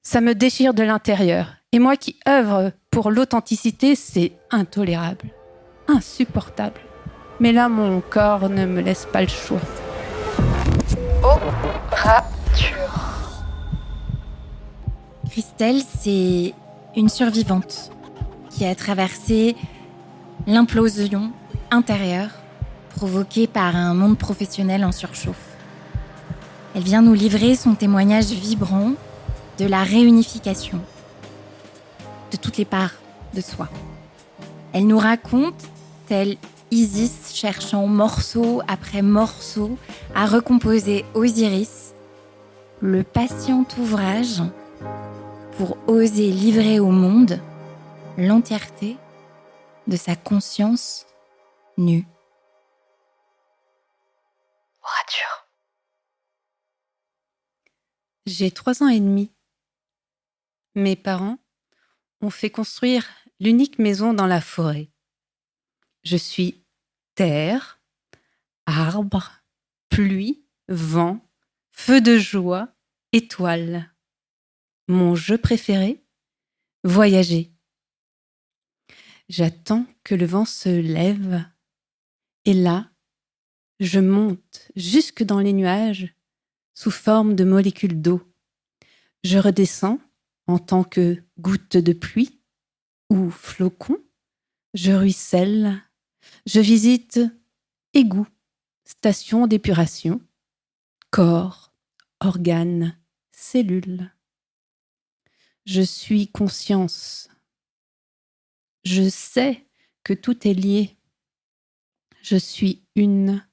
Ça me déchire de l'intérieur. Et moi qui œuvre pour l'authenticité, c'est intolérable, insupportable. Mais là, mon corps ne me laisse pas le choix. Rature. Christelle, c'est une survivante qui a traversé l'implosion intérieure provoquée par un monde professionnel en surchauffe. Elle vient nous livrer son témoignage vibrant de la réunification de toutes les parts de soi. Elle nous raconte, telle Isis cherchant morceau après morceau à recomposer Osiris, le patient ouvrage pour oser livrer au monde l'entièreté de sa conscience nue. Rature. J'ai 3 ans et demi. Mes parents ont fait construire l'unique maison dans la forêt. Je suis terre, arbre, pluie, vent, feu de joie, étoile. Mon jeu préféré, voyager. J'attends que le vent se lève et là, je monte jusque dans les nuages sous forme de molécules d'eau. Je redescends en tant que goutte de pluie ou flocon. Je ruisselle. Je visite égouts, stations d'épuration, corps, organes, cellules. Je suis conscience. Je sais que tout est lié. Je suis une.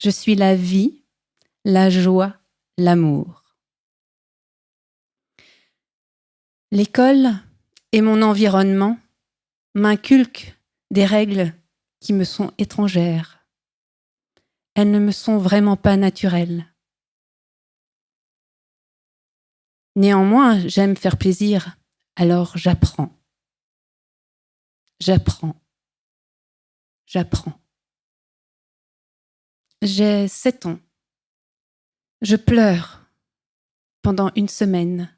Je suis la vie, la joie, l'amour. L'école et mon environnement m'inculquent des règles qui me sont étrangères. Elles ne me sont vraiment pas naturelles. Néanmoins, j'aime faire plaisir, alors j'apprends. J'apprends. J'ai 7 ans. Je pleure pendant une semaine.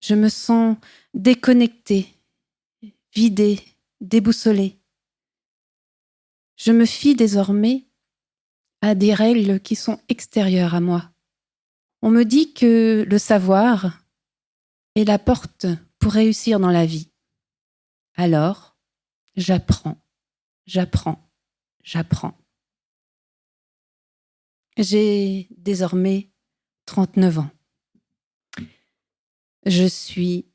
Je me sens déconnectée, vidée, déboussolée. Je me fie désormais à des règles qui sont extérieures à moi. On me dit que le savoir est la porte pour réussir dans la vie. Alors, j'apprends. J'ai désormais 39 ans. Je suis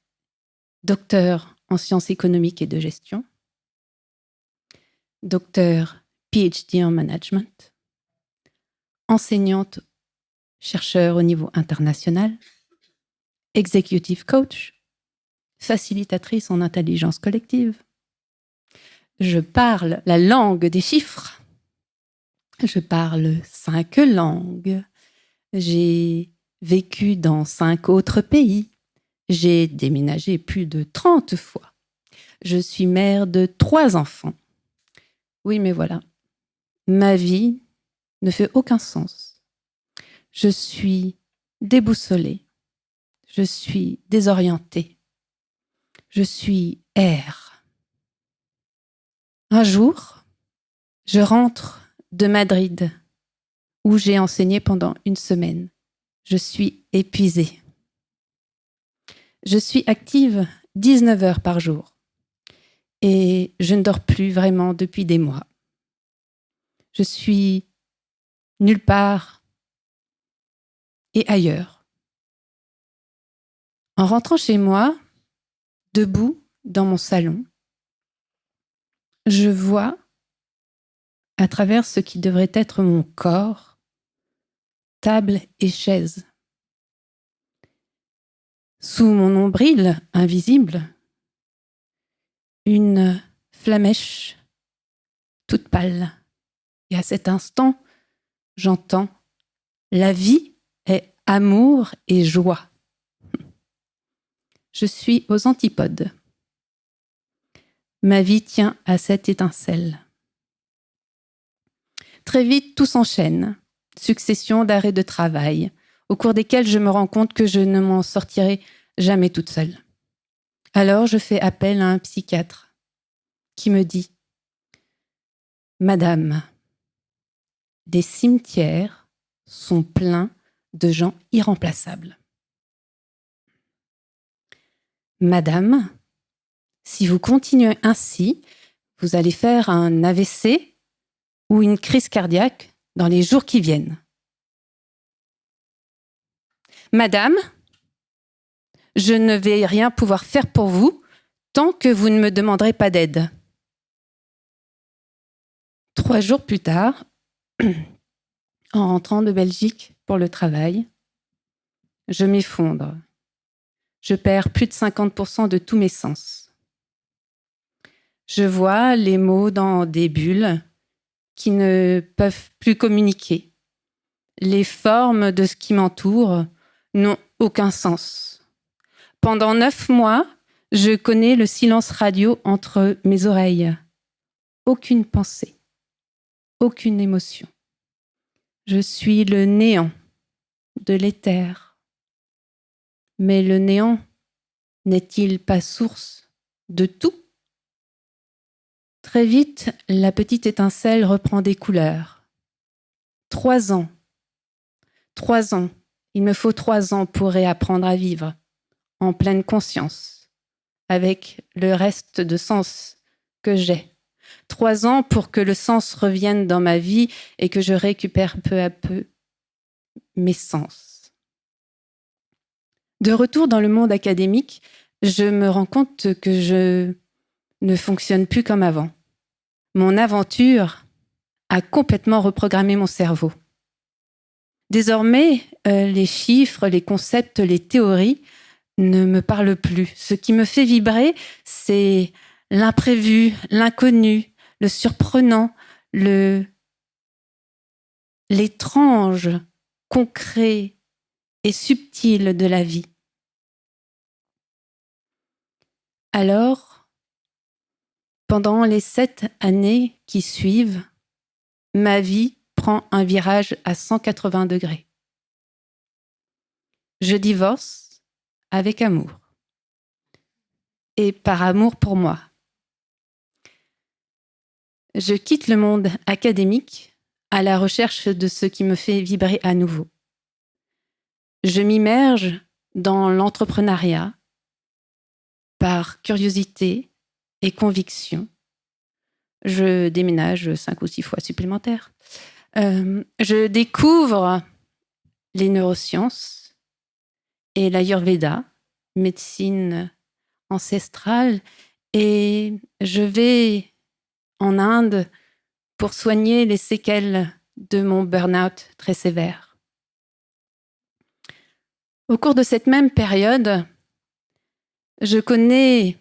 docteur en sciences économiques et de gestion, docteur PhD en management, enseignante, chercheur au niveau international, executive coach, facilitatrice en intelligence collective. Je parle la langue des chiffres. Je parle 5 langues. J'ai vécu dans 5 autres pays. J'ai déménagé plus de 30 fois. Je suis mère de 3 enfants. Oui, mais voilà. Ma vie ne fait aucun sens. Je suis déboussolée. Je suis désorientée. Je suis air. Un jour, je rentre de Madrid, où j'ai enseigné pendant une semaine. Je suis épuisée. Je suis active 19 heures par jour et je ne dors plus vraiment depuis des mois. Je suis nulle part et ailleurs. En rentrant chez moi, debout dans mon salon, je vois à travers ce qui devrait être mon corps, table et chaise. Sous mon nombril invisible, une flamèche toute pâle. Et à cet instant, j'entends « La vie est amour et joie ». Je suis aux antipodes. Ma vie tient à cette étincelle. Très vite, tout s'enchaîne. Succession d'arrêts de travail, au cours desquels je me rends compte que je ne m'en sortirai jamais toute seule. Alors je fais appel à un psychiatre qui me dit « Madame, les cimetières sont pleins de gens irremplaçables. Madame, si vous continuez ainsi, vous allez faire un AVC ou une crise cardiaque dans les jours qui viennent. Madame, je ne vais rien pouvoir faire pour vous tant que vous ne me demanderez pas d'aide. » 3 jours plus tard, en rentrant de Belgique pour le travail, je m'effondre. Je perds plus de 50% de tous mes sens. Je vois les mots dans des bulles qui ne peuvent plus communiquer. Les formes de ce qui m'entoure n'ont aucun sens. Pendant 9 mois, je connais le silence radio entre mes oreilles. Aucune pensée, aucune émotion. Je suis le néant de l'éther. Mais le néant n'est-il pas source de tout ? Très vite, la petite étincelle reprend des couleurs. 3 ans. 3 ans. Il me faut 3 ans pour réapprendre à vivre, en pleine conscience, avec le reste de sens que j'ai. 3 ans pour que le sens revienne dans ma vie et que je récupère peu à peu mes sens. De retour dans le monde académique, je me rends compte que je ne fonctionne plus comme avant. Mon aventure a complètement reprogrammé mon cerveau. Désormais, les chiffres, les concepts, les théories ne me parlent plus. Ce qui me fait vibrer, c'est l'imprévu, l'inconnu, le surprenant, l'étrange, concret et subtil de la vie. Alors, pendant les 7 années qui suivent, ma vie prend un virage à 180 degrés. Je divorce avec amour. Et par amour pour moi. Je quitte le monde académique à la recherche de ce qui me fait vibrer à nouveau. Je m'immerge dans l'entrepreneuriat par curiosité et conviction. Je déménage 5 ou 6 fois supplémentaires. Je découvre les neurosciences et l'Ayurveda, médecine ancestrale, et je vais en Inde pour soigner les séquelles de mon burn-out très sévère. Au cours de cette même période, je connais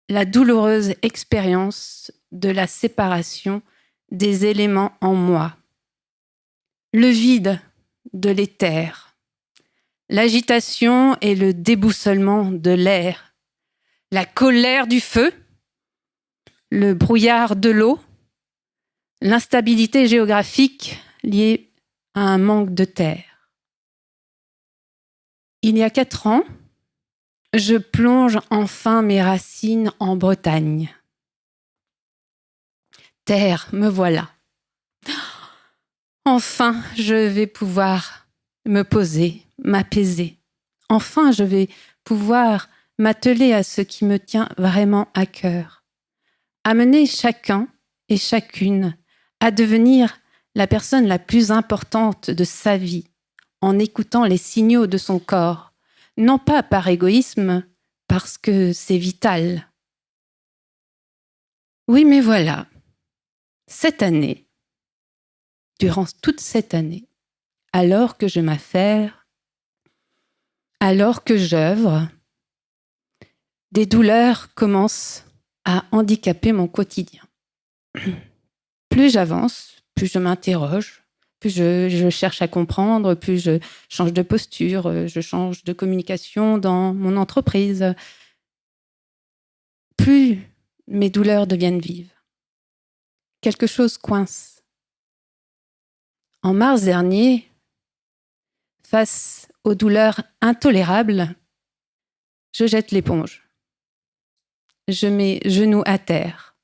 la douloureuse expérience de la séparation des éléments en moi. Le vide de l'éther, l'agitation et le déboussolement de l'air, la colère du feu, le brouillard de l'eau, l'instabilité géographique liée à un manque de terre. Il y a 4 ans, je plonge enfin mes racines en Bretagne. Terre, me voilà. Enfin, je vais pouvoir me poser, m'apaiser. Enfin, je vais pouvoir m'atteler à ce qui me tient vraiment à cœur. Amener chacun et chacune à devenir la personne la plus importante de sa vie en écoutant les signaux de son corps, non pas par égoïsme, parce que c'est vital. Oui, mais voilà, cette année, durant toute cette année, alors que je m'affaire, alors que j'œuvre, des douleurs commencent à handicaper mon quotidien. Plus j'avance, plus je m'interroge, plus je cherche à comprendre, plus je change de posture, je change de communication dans mon entreprise, plus mes douleurs deviennent vives. Quelque chose coince. En mars dernier, Face aux douleurs intolérables, je jette l'éponge. Je mets genoux à terre.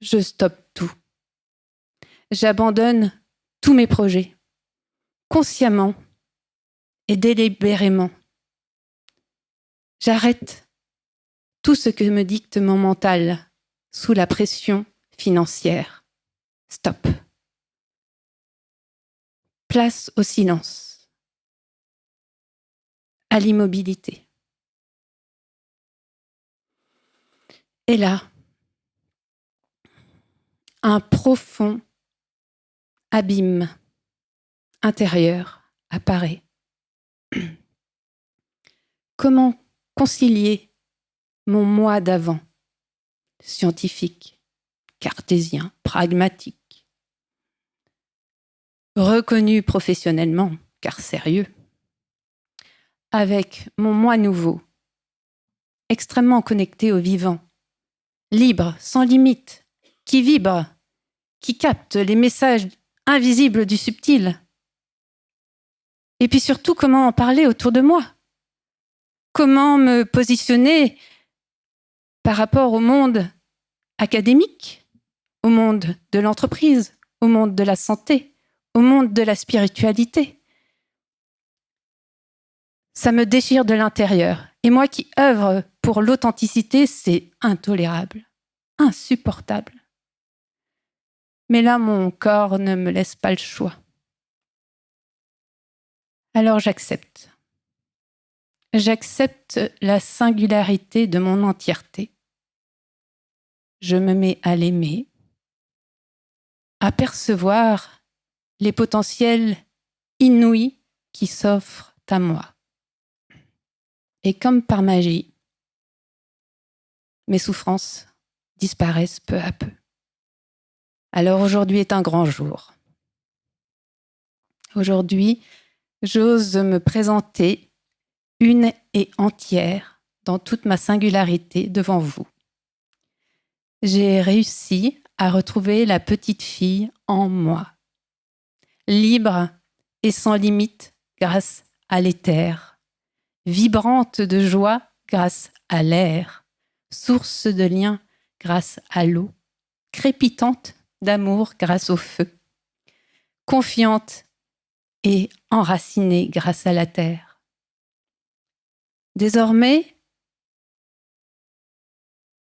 Je stoppe tout. J'abandonne tous mes projets, consciemment et délibérément. J'arrête tout ce que me dicte mon mental sous la pression financière. Stop. Place au silence, à l'immobilité. Et là, un profond abîme intérieur apparaît. Comment concilier mon moi d'avant, scientifique, cartésien, pragmatique, reconnu professionnellement, car sérieux, avec mon moi nouveau, extrêmement connecté au vivant, libre, sans limite, qui vibre, qui capte les messages invisibles du subtil. Et puis surtout, comment en parler autour de moi? Comment me positionner par rapport au monde académique, au monde de l'entreprise, au monde de la santé, au monde de la spiritualité? Ça me déchire de l'intérieur. Et moi qui œuvre pour l'authenticité, c'est intolérable, insupportable. Mais là, mon corps ne me laisse pas le choix. Alors j'accepte. J'accepte la singularité de mon entièreté. Je me mets à l'aimer, à percevoir les potentiels inouïs qui s'offrent à moi. Et comme par magie, mes souffrances disparaissent peu à peu. Alors aujourd'hui est un grand jour. Aujourd'hui, j'ose me présenter une et entière dans toute ma singularité devant vous. J'ai réussi à retrouver la petite fille en moi, libre et sans limite grâce à l'éther, vibrante de joie grâce à l'air, source de lien grâce à l'eau, crépitante d'amour grâce au feu, confiante et enracinée grâce à la terre. Désormais,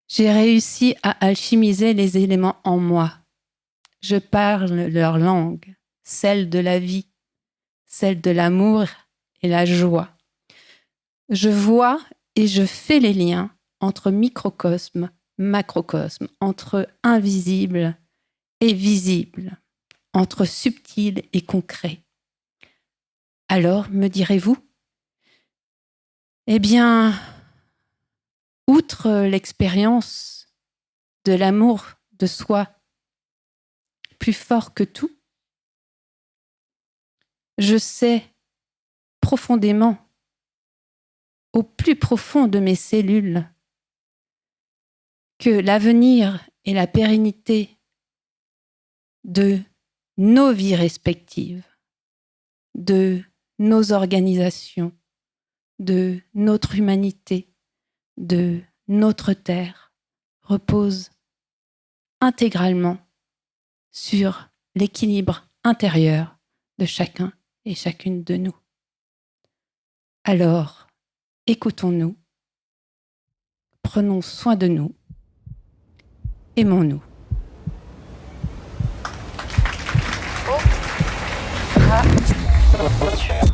j'ai réussi à alchimiser les éléments en moi. Je parle leur langue, celle de la vie, celle de l'amour et la joie. Je vois et je fais les liens entre microcosme, macrocosme, entre invisible et visible, entre subtil et concret. Alors, me direz-vous, eh bien, outre l'expérience de l'amour de soi plus fort que tout, je sais profondément, au plus profond de mes cellules, que l'avenir et la pérennité de nos vies respectives, de nos organisations, de notre humanité, de notre terre, repose intégralement sur l'équilibre intérieur de chacun et chacune de nous. Alors, écoutons-nous, prenons soin de nous, aimons-nous. Radio.